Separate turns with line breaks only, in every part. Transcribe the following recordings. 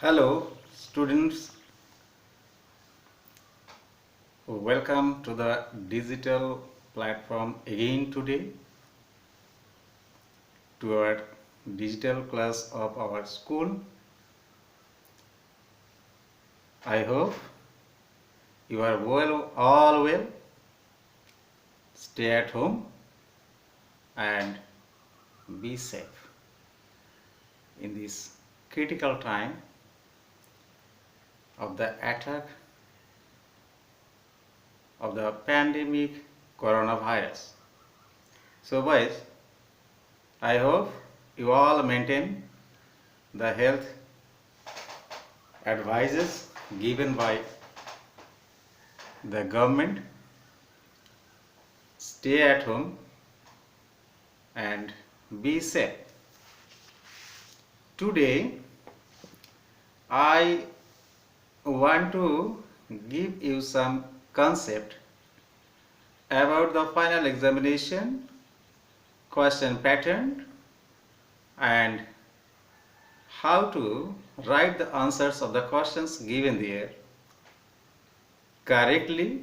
Hello, students. Welcome to the digital platform again today to our digital class of our school. I hope you are all well. Stay at home and be safe in this critical time of the attack of the pandemic coronavirus. So, boys, I hope you all maintain the health advices given by the government. Stay at home and be safe. Today I want to give you some concept about the final examination question pattern and how to write the answers of the questions given there correctly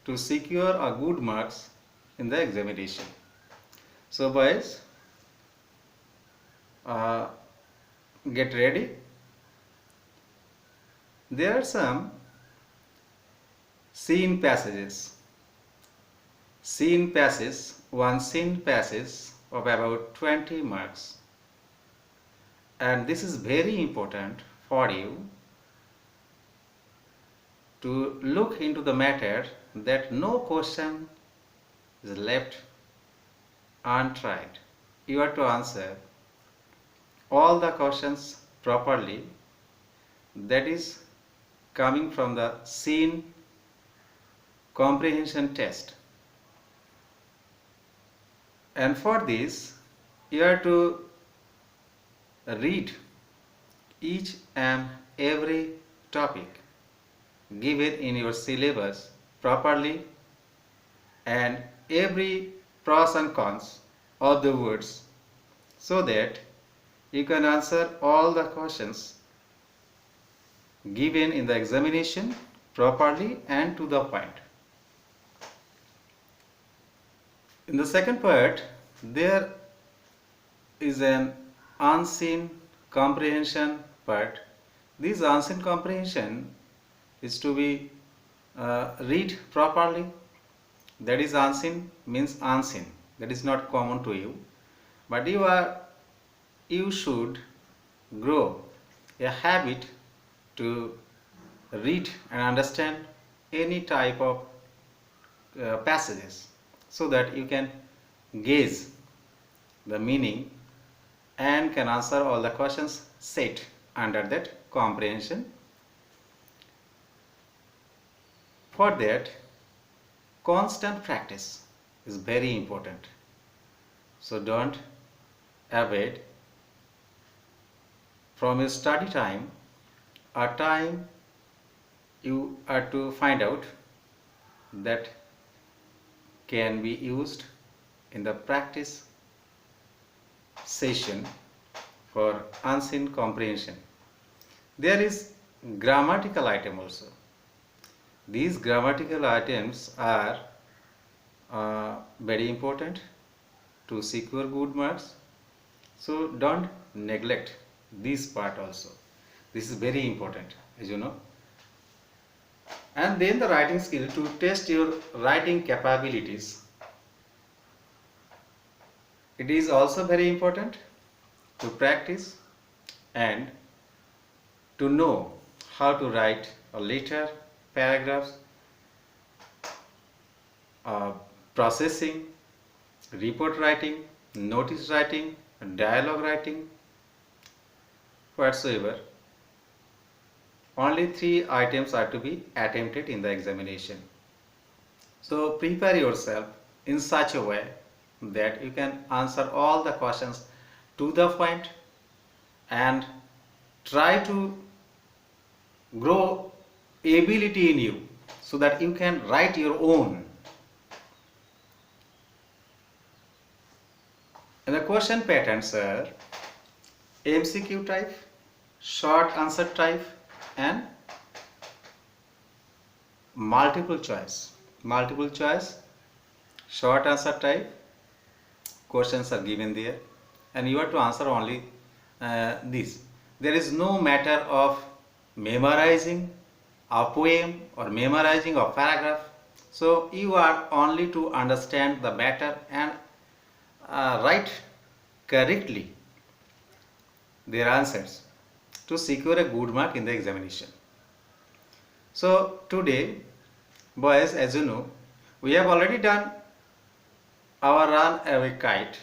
to secure a good marks in the examination. So boys, uh, get ready. There are some scene passages. One scene passage of about 20 marks. And this is very important for you to look into the matter that no question is left untried. You have to answer all the questions properly, that is coming from the scene comprehension test. And for this you have to read each and every topic given in your syllabus properly and every pros and cons of the words so that you can answer all the questions given in the examination properly and to the point. In the second part, there is an unseen comprehension part. This unseen comprehension is to be read properly. That is unseen means unseen. That is not common to you. But you should grow a habit to read and understand any type of passages so that you can gauge the meaning and can answer all the questions set under that comprehension. For that, constant practice is very important. So don't avoid from your study time a time you are to find out that can be used in the practice session for unseen comprehension. There is grammatical item also. These grammatical items are very important to secure good marks. So don't neglect this part also. This is very important, as you know. And then the writing skill, to test your writing capabilities. It is also very important to practice and to know how to write a letter, paragraphs, processing, report writing, notice writing, dialogue writing, whatsoever. Only 3 items are to be attempted in the examination. So prepare yourself in such a way that you can answer all the questions to the point and try to grow ability in you so that you can write your own. And the question patterns are MCQ type, short answer type and multiple choice. Multiple choice, short answer type, questions are given there and you have to answer only this. There is no matter of memorizing a poem or memorizing a paragraph. So you are only to understand the matter and write correctly their answers to secure a good mark in the examination. So today, boys, as you know, we have already done our run away kite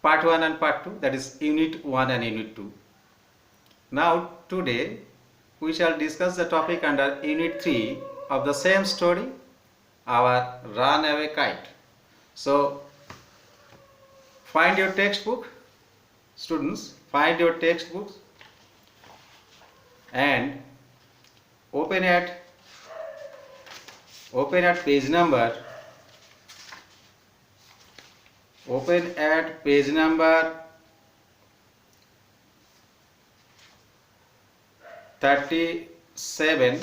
part 1 and part 2, that is unit 1 and unit 2. Now today we shall discuss the topic under unit 3 of the same story, our run away kite. So find your textbook, students, find your textbooks and open at page number 37.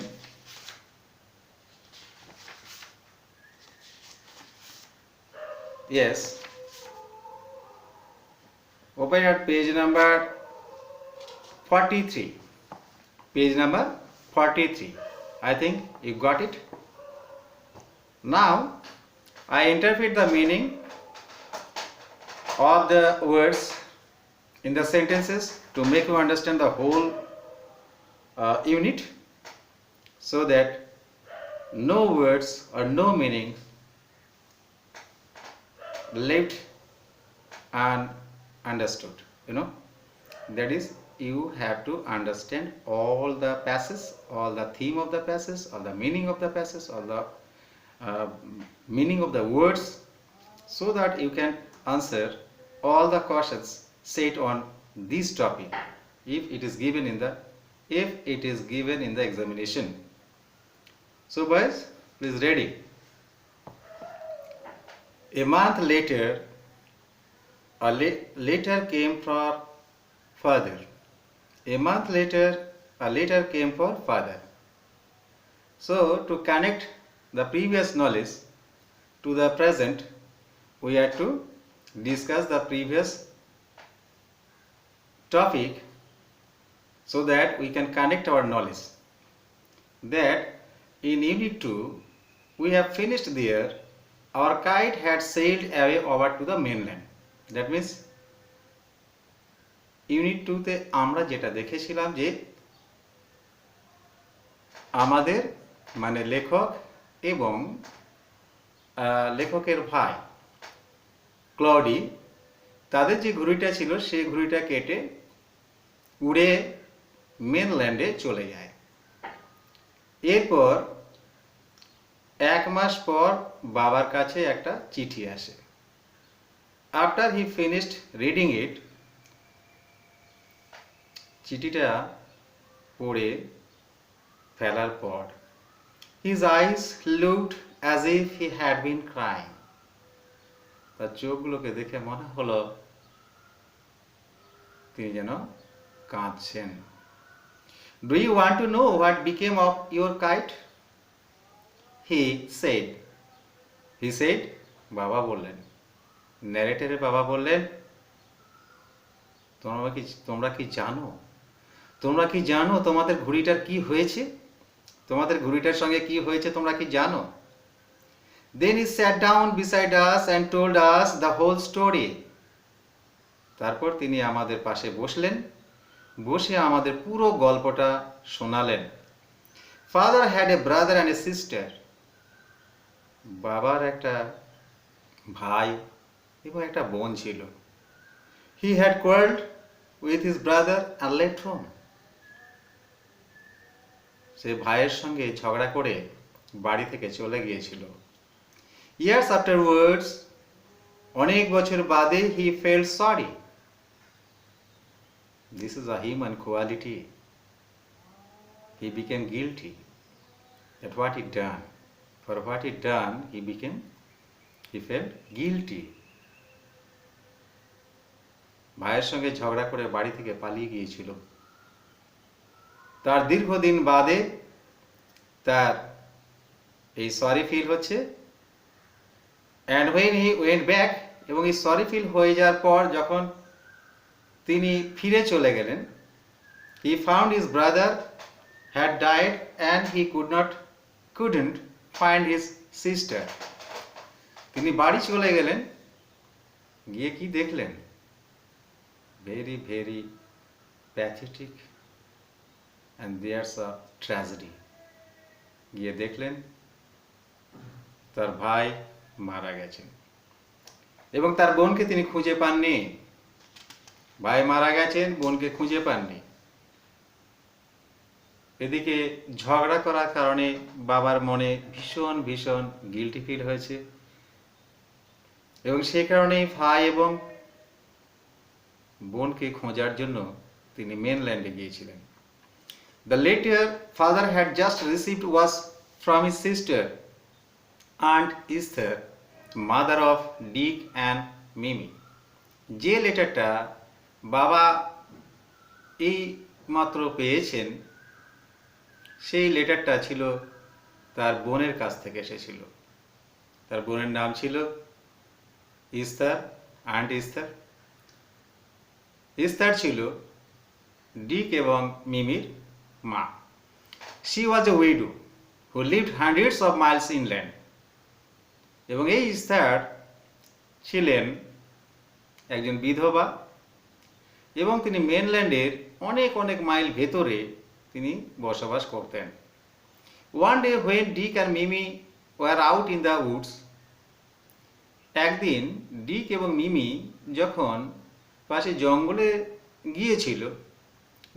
Yes, open at page number 43. Page number 43. I think you got it. Now I interpret the meaning of the words in the sentences to make you understand the whole unit, so that no words or no meaning left ununderstood. That is, you have to understand all the passages, all the theme of the passage, all the meaning of the passage, all the meaning of the words, so that you can answer all the questions set on this topic if it is given in the examination. So boys, please ready. A month later, a letter came for father. A month later, a letter came for father. So to connect the previous knowledge to the present, we have to discuss the previous topic so that we can connect our knowledge. That in unit 2 we have finished there. Our kite had sailed away over to the mainland. That means unit 2 আমরা যেটা দেখেছিলাম যে আমাদের মানে লেখক এবং লেখকের ভাই ক্লডি, তাদের যে ঘুড়িটা ছিল সেই ঘুড়িটা কেটে উড়ে মেনল্যান্ডে চলে যায়। এরপর 1 মাস পর বাবার কাছে একটা চিঠি আসে। After he finished reading it, চিঠিটা পড়ে ফেলার পর his eyes looked as if he had been crying. তার চোখগুলোকে দেখে মনে হলো তিনি যেন কাঁদছেন। Do you want to know what became of your kite? He said, বাবা বললেন, ন্যারেটরের বাবা বললেন, তোমরা কি জানো তোমাদের ঘুড়িটার কি হয়েছে? তোমাদের ঘুড়িটার সঙ্গে কি হয়েছে তোমরা কি জানো? Then he sat down beside us and told us the whole story. তারপর তিনি আমাদের পাশে বসলেন, বসে আমাদের পুরো গল্পটা শোনালেন। Father had a brother and a sister. বাবার একটা ভাই এবং একটা বোন ছিল। He had quarreled with his brother and left home. সে ভাইয়ের সঙ্গে ঝগড়া করে বাড়ি থেকে চলে গিয়েছিল। Years afterwards, অনেক বছর বাদে he felt sorry. This is a human quality. He became guilty at what he done. For what he done, he felt guilty. ভাইয়ের সঙ্গে ঝগড়া করে বাড়ি থেকে পালিয়ে গিয়েছিল। তার দীর্ঘদিন বাদে তার এই সরি ফিল হচ্ছে, and when he went back, এবং এই সরি ফিল হয়ে যাওয়ার পর যখন তিনি ফিরে চলে গেলেন, he found his brother had died and he couldn't find his sister. তিনি বাড়ি চলে গেলেন, গিয়ে কি দেখলেন? Very very pathetic and there's a tragedy. গিয়ে দেখলেন তার ভাই মারা গেছেন এবং তার বোনকে তিনি খুঁজে পাননি। ভাই মারা গেছেন, বোনকে খুঁজে পাননি। এদিকে ঝগড়া করার কারণে বাবার মনে ভীষণ ভীষণ গিল্টি ফিল হয়েছে এবং সেই কারণেই ভাই এবং বোনকে খোঁজার জন্য তিনি মেনল্যান্ডে গিয়েছিলেন। The letter father had just received was from his sister, Aunt Esther, mother of Dick and Mimi. যে লেটারটা বাবা এই মাত্র পেয়েছেন, সেই লেটারটা ছিল তার বোনের কাছ থেকে এসেছিল। তার বোনের নাম ছিল ইস্তার, আন্ট ইস্তার। ইস্তার ছিল ডিক এবং মিমির মা। She was a widow who lived hundreds of Miles inland. এবং এই ইস্তার ছিলেন একজন বিধবা এবং তিনি মেনল্যান্ডের অনেক অনেক মাইল ভেতরে তিনি বসবাস করতেন। One day when Dick and Mimi were out in the woods, একদিন ডিক এবং মিমি যখন পাশে জঙ্গলে গিয়েছিল,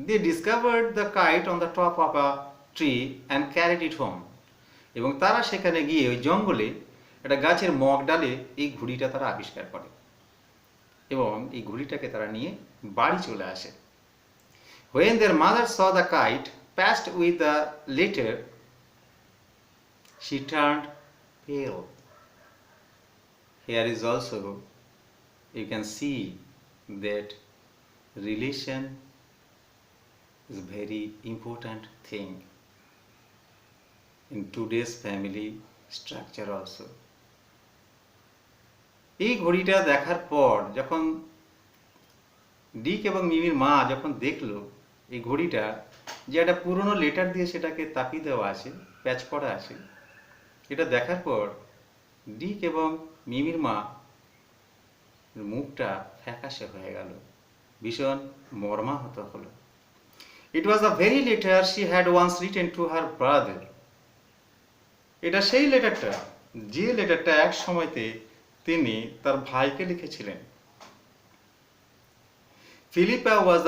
they discovered the kite on the top of a tree and carried it home. এবং তারা সেখানে গিয়ে ওই জঙ্গলে একটা গাছের মগ ডালে এই ঘুড়িটা তারা আবিষ্কার করে এবং এই ঘুড়িটাকে তারা নিয়ে বাড়ি চলে আসে। When their mother saw the kite passed with the letter, she turned pale. Here is also, you can see that relation is a very important thing in today's family structure also. এই ঘড়িটা দেখার পর যখন ডিক এবং মিমির মা যখন দেখলো এই ঘড়িটা যে একটা পুরনো লেটার দিয়ে সেটাকে তাপিয়ে দেওয়া আছে, প্যাচ করা আছে, এটা দেখার পর ডিক এবং মিমির মা মুখটা ফ্যাকাশে হয়ে গেল, ভীষণ মর্মাহত হলো। It was the very letter she had once written to her brother. এটা সেই লেটারটা, যে লেটারটা এক সময়তে তিনি তার ভাইকে লিখেছিলেন। Philippa was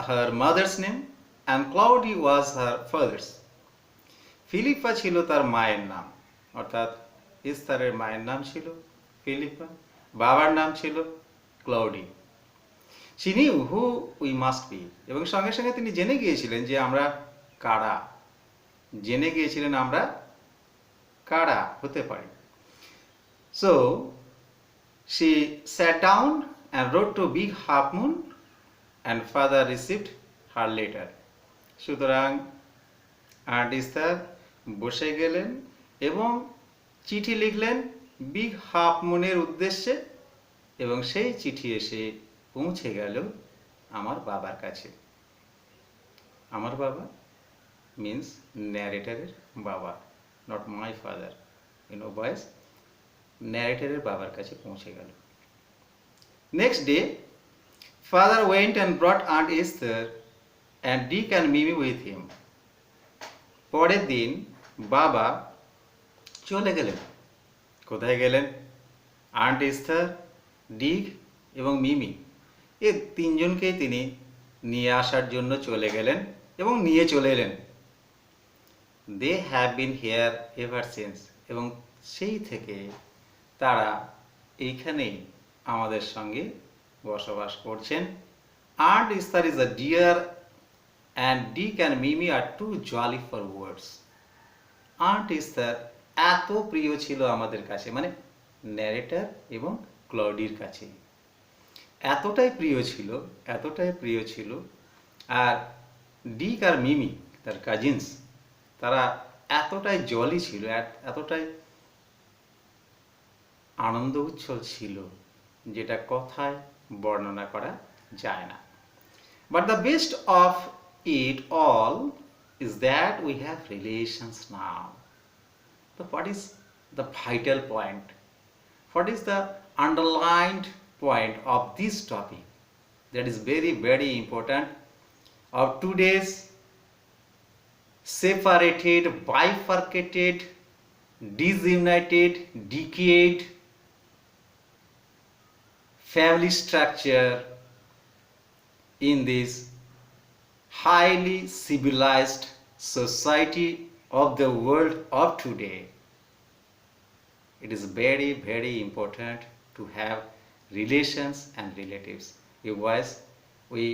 her mother's name and Claudia was her father's. Philippa ছিল তার মায়ের নাম, অর্থাৎ ইস্তারের মায়ের নাম ছিল ফিলিপ্পা, বাবার নাম ছিল cloudy. She knew who we must be, এবং সঙ্গে সঙ্গে তিনি জেনে গিয়েছিলেন যে আমরা কারা, জেনে গিয়েছিলেন আমরা কারা হতে পারি। So she sat down and wrote to Big Half Moon and father received her letter. সুতরাং আন্ট ইস্তার বসে গেলেন এবং চিঠি লিখলেন বিগ হাফ মুনের উদ্দেশ্যে এবং সেই চিঠি এসে পৌঁছে গেল আমার বাবার কাছে। আমার বাবা মিন্স ন্যারেটারের বাবা, নট মাই ফাদার, বয়েস, ন্যারেটারের বাবার কাছে পৌঁছে গেল। Next day, father went and brought Aunt Esther and Dick and Mimi with him. পরের দিন বাবা চলে গেলেন। কোথায় গেলেন? আন্ট ইস্তার, ডিক এবং মিমি, এই তিনজনকেই তিনি নিয়ে আসার জন্য চলে গেলেন এবং নিয়ে চলে এলেন। They have been here ever since, এবং সেই থেকে তারা এইখানেই আমাদের সঙ্গে বসবাস করছেন। Aunt Esther is a dear and Dick and Mimi are too jolly for words. Aunt Esther এত প্রিয় ছিল আমাদের কাছে, মানে ন্যারেটর এবং ক্লডির কাছে। এতটাই প্রিয় ছিল। আর ডিক আর মিমি তার কাজিনস, তারা এতটাই জলি ছিল, এতটাই আনন্দ উচ্ছল ছিল, যেটা কথায় বর্ণনা করা যায় না। But the best of it all is that we have relations now. So what is the vital point? What is the underlined point of this topic that is very, very important of today's separated, bifurcated, disunited, decayed family structure in this highly civilized society of the world of today? It is very, very important to have relations and relatives. You boys, we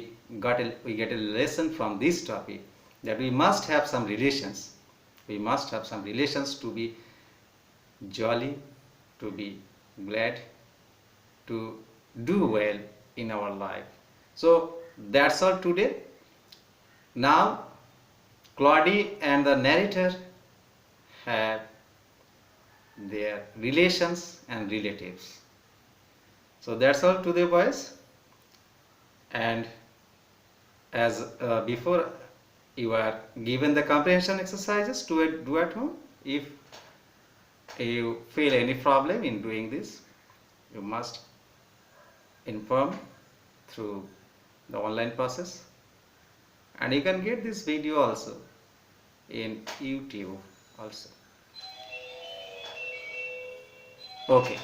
get a lesson from this topic that we must have some relations. We must have some relations to be jolly, to be glad, to do well in our life. So that's all today. Now Claudie and the narrator have their relations and relatives. So that's all today, boys. And as before, you are given the comprehension exercises to do at home. If you feel any problem in doing this, you must inform through the online process, and you can get this video also in YouTube also. Okay.